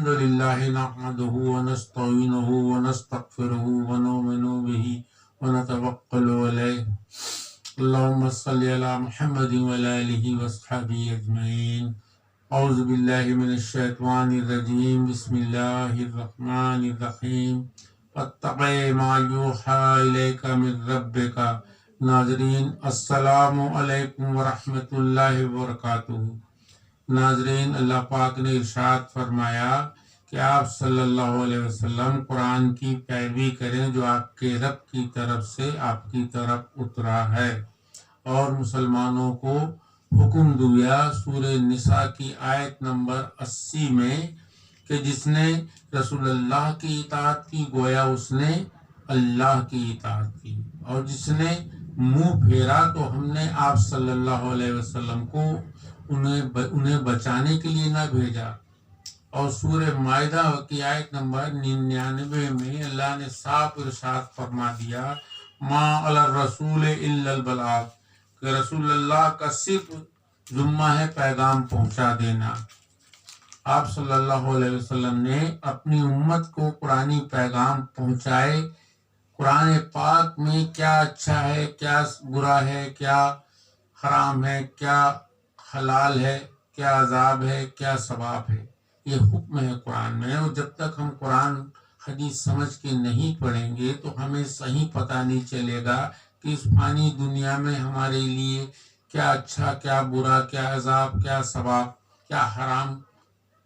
لله نحمده ونستعينه ونستغفره ونؤمن به ونتوكل عليه اللهم صل على محمد وعلى آله وصحبه أجمعين أعوذ بالله من الشيطان الرجيم بسم الله الرحمن الرحيم واتبع ما يوحى إليك من ربك ناظرین السلام علیکم ورحمۃ اللہ وبرکاتہ۔ ناظرین، اللہ پاک نے ارشاد فرمایا کہ آپ صلی اللہ علیہ وسلم قرآن کی پیروی کریں جو آپ کے رب کی طرف سے آپ کی طرف اترا ہے، اور مسلمانوں کو حکم دیا سورہ نساء کی آیت نمبر 80 میں کہ جس نے رسول اللہ کی اطاعت کی گویا اس نے اللہ کی اطاعت کی، اور جس نے منہ پھیرا تو ہم نے آپ صلی اللہ علیہ وسلم کو انہیں بچانے کے لیے نہ بھیجا۔ اور سورہ مائدہ کی آیت نمبر 99 میں اللہ نے صاف ارشاد فرما دیا ما علی الرسول الا البلاغ، کہ رسول اللہ کا صرف ذمہ ہے پیغام پہنچا دینا۔ آپ صلی اللہ علیہ وسلم نے اپنی امت کو قرآنی پیغام پہنچائے، قرآن پاک میں کیا اچھا ہے، کیا برا ہے، کیا حرام ہے، کیا حلال ہے، کیا عذاب ہے، کیا ثواب ہے، یہ حکم ہے قرآن میں۔ اور جب تک ہم قرآن حدیث سمجھ کے نہیں پڑھیں گے تو ہمیں صحیح پتہ نہیں چلے گا کہ اس فانی دنیا میں ہمارے لیے کیا اچھا، کیا برا، کیا عذاب، کیا ثواب، کیا حرام،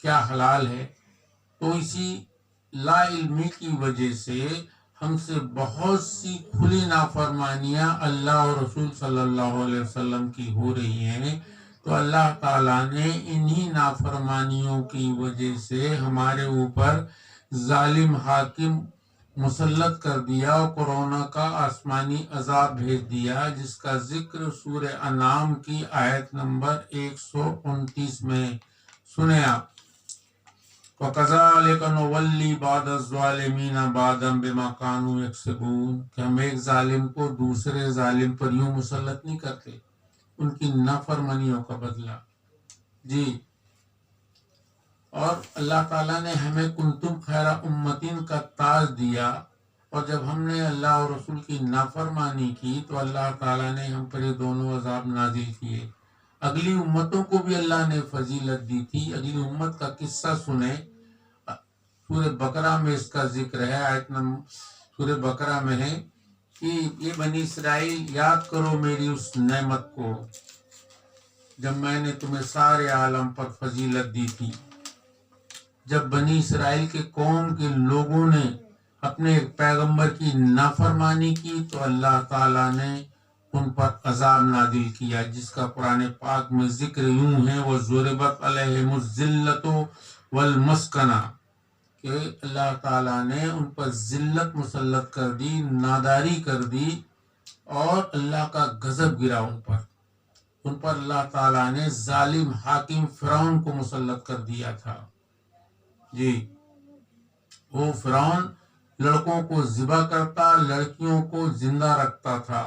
کیا حلال ہے۔ تو اسی لا علمی کی وجہ سے ہم سے بہت سی کھلی نافرمانیاں اللہ اور رسول صلی اللہ علیہ وسلم کی ہو رہی ہیں۔ تو اللہ تعالیٰ نے انہی نافرمانیوں کی وجہ سے ہمارے اوپر ظالم حاکم مسلط کر دیا اور کورونا کا آسمانی عذاب بھیج دیا، جس کا ذکر سورہ انعام کی آیت نمبر 129 میں سنیں آپ۔ وَكَذَلِكَ نُوَلِّي بَعْضَ الظَّالِمِينَ بَعْضًا بِمَا كَانُوا يَكْسِبُونَ، کہ ہم ایک ظالم کو دوسرے ظالم پر یوں مسلط نہیں کرتے، ان کی نافرمانیوں کا بدلہ۔ جی، اور اللہ تعالیٰ نے ہمیں کنتم خیر امتین کا تاج دیا، اور جب ہم نے اللہ اور رسول کی نافرمانی کی تو اللہ تعالیٰ نے ہم پر یہ دونوں عذاب نازل کیے۔ اگلی امتوں کو بھی اللہ نے فضیلت دی تھی۔ اگلی امت کا قصہ سنیں، سورہ بقرہ میں اس کا ذکر ہے، سورہ بقرہ میں ہے کہ یہ بنی اسرائیل یاد کرو میری اس نعمت کو جب میں نے تمہیں سارے عالم پر فضیلت دی تھی۔ جب بنی اسرائیل کے قوم کے لوگوں نے اپنے پیغمبر کی نافرمانی کی تو اللہ تعالیٰ نے ان پر عذاب نازل کیا، جس کا قرآن پاک میں ذکر یوں ہے وَضُرِبَتْ عَلَيْهِمُ الذِّلَّةُ وَالْمَسْكَنَةُ، کہ اللہ تعالیٰ نے ان پر ذلت مسلط کر دی، ناداری کر دی، اور اللہ کا غضب گرا ان پر اللہ تعالیٰ نے ظالم حاکم فرعون کو مسلط کر دیا تھا۔ جی، وہ فرعون لڑکوں کو ذبح کرتا، لڑکیوں کو زندہ رکھتا تھا،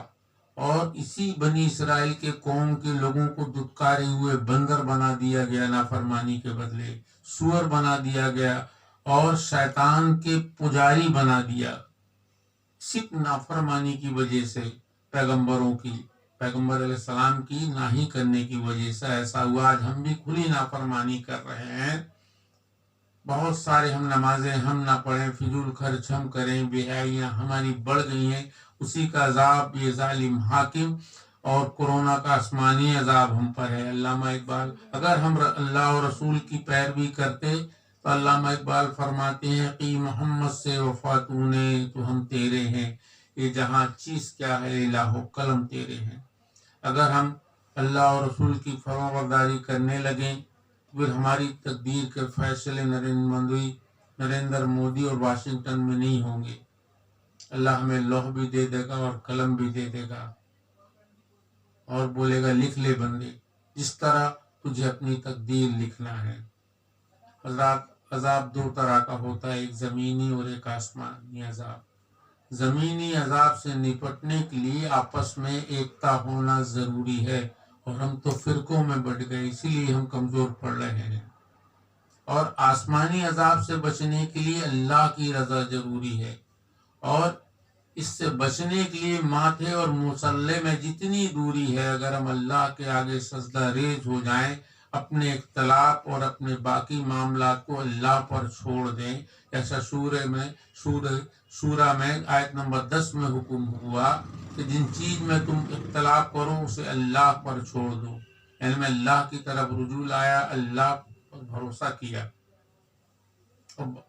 اور اسی بنی اسرائیل کے قوم کے لوگوں کو دھتکارے ہوئے بندر بنا دیا گیا، نافرمانی کے بدلے سور بنا دیا گیا، اور شیطان کے پجاری بنا دیا، صرف نافرمانی کی وجہ سے، پیغمبر علیہ السلام کی ناہی کرنے کی وجہ سے ایسا ہوا۔ آج ہم بھی کھلی نافرمانی کر رہے ہیں، بہت سارے ہم نمازیں ہم نہ پڑھیں، فضول خرچ ہم کریں، بے حیائیاں ہماری بڑھ گئی ہیں، اسی کا عذاب یہ ظالم حاکم اور کورونا کا آسمانی عذاب ہم پر ہے۔ علامہ اقبال، اگر ہم اللہ اور رسول کی پیروی کرتے تو علامہ اقبال فرماتے ہیں کہ محمد سے وفا تو نے تو ہم تیرے ہیں، یہ جہاں چیز کیا ہے الہ و قلم تیرے ہیں۔ اگر ہم اللہ اور رسول کی فرمانبرداری کرنے لگیں پھر ہماری تقدیر کے فیصلے نریندر مودی اور واشنگٹن میں نہیں ہوں گے، اللہ ہمیں لوح بھی دے دے گا اور قلم بھی دے دے گا، اور بولے گا لکھ لے بندے، جس طرح تجھے اپنی تقدیر لکھنا ہے۔ حضرات، عذاب دو طرح کا ہوتا ہے، ایک زمینی اور ایک آسمانی عذاب۔ زمینی عذاب سے نپٹنے کے لیے آپس میں ایکتا ہونا ضروری ہے، اور ہم تو فرقوں میں بٹ گئے، اسی لیے ہم کمزور پڑ رہے ہیں۔ اور آسمانی عذاب سے بچنے کے لیے اللہ کی رضا ضروری ہے، اور اس سے بچنے کے لیے ماتھے اور مصلے میں جتنی دوری ہے، اگر ہم اللہ کے آگے سجدہ ریز ہو جائیں، اپنے اختلاف اور اپنے باقی معاملات کو اللہ پر چھوڑ دیں، ایسا شورہ میں آیت نمبر 10 میں حکم ہوا کہ جن چیز میں تم اختلاف کرو اسے اللہ پر چھوڑ دو، یعنی میں اللہ کی طرف رجوع لایا، اللہ پر بھروسہ کیا،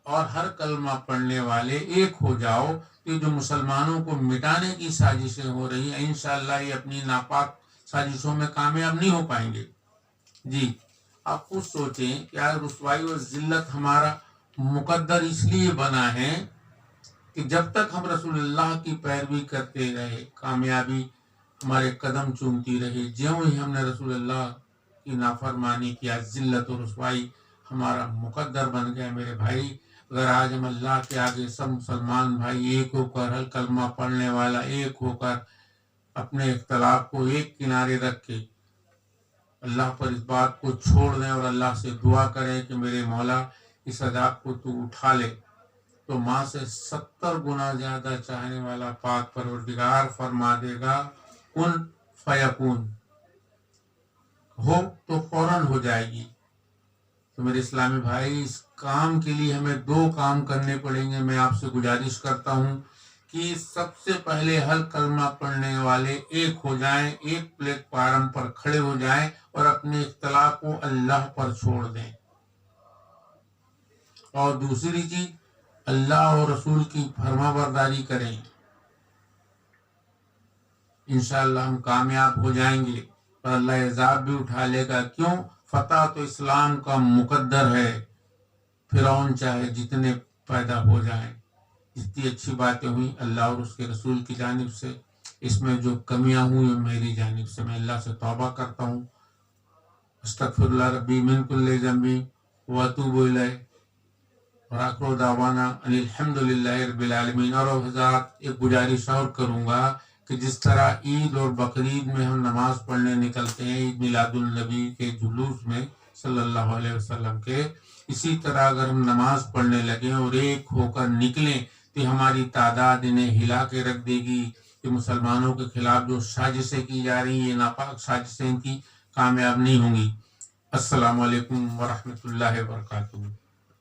اور ہر کلمہ پڑھنے والے ایک ہو جاؤ، کہ جو مسلمانوں کو مٹانے کی سازشیں ہو رہی ہیں انشاءاللہ یہ اپنی ناپاک سازشوں میں کامیاب نہیں ہو پائیں گے۔ جی آپ خود سوچیں کہ آج رسوائی اور ذلت ہمارا مقدر اس لیے بنا ہے کہ جب تک ہم رسول اللہ کی پیروی کرتے رہے کامیابی ہمارے قدم چومتی رہی، جیوں ہی ہم نے رسول اللہ کی نافرمانی کیا ذلت و رسوائی ہمارا مقدر بن گیا۔ میرے بھائی اگر آج ہم اللہ کے آگے سب مسلمان بھائی ایک ہو کر، ہر کلمہ پڑھنے والا ایک ہو کر، اپنے اختلاف کو ایک کنارے رکھ کے اللہ پر اس بات کو چھوڑ دیں اور اللہ سے دعا کریں کہ میرے مولا اس عذاب کو تو اٹھا لے، تو ماں سے 70 گنا زیادہ چاہنے والا پاک پروردگار فرما دے گا کن فیکون، ہو تو فوراً ہو جائے گی۔ تو میرے اسلامی بھائی اس کام کے لیے ہمیں 2 کام کرنے پڑیں گے۔ میں آپ سے گزارش کرتا ہوں کہ سب سے پہلے ہر کلمہ پڑھنے والے ایک ہو جائیں، ایک پلیٹ فارم پر کھڑے ہو جائیں اور اپنے اختلاف کو اللہ پر چھوڑ دیں، اور دوسری چیز اللہ اور رسول کی فرما برداری کریں، انشاءاللہ ہم کامیاب ہو جائیں گے اور اللہ عذاب بھی اٹھا لے گا۔ کیوں؟ فتح تو اسلام کا مقدر ہے، فرعون چاہے جتنے پیدا ہو جائیں، جتنی اچھی باتیں ہوئی اللہ اور اس کے رسول کی جانب سے، اس میں جو کمیاں ہوئی میری جانب سے، میں اللہ سے توبہ کرتا ہوں، استغفر اللہ ربی من کل ذنب واتوب الیہ، اور آخر دعوانا ان الحمد للہ رب العالمین۔ اور حضرات ایک گزارش اور کروں گا کہ جس طرح عید اور بقرعید میں ہم نماز پڑھنے نکلتے ہیں، عید میلاد النبی کے جلوس میں صلی اللہ علیہ وسلم کے، اسی طرح اگر ہم نماز پڑھنے لگیں اور ایک ہو کر نکلیں تو ہماری تعداد انہیں ہلا کے رکھ دے گی کہ مسلمانوں کے خلاف جو سازشیں کی جا رہی ہیں یہ ناپاک سازشیں ان کی کامیاب نہیں ہوں گی۔ السلام علیکم ورحمۃ اللہ وبرکاتہ۔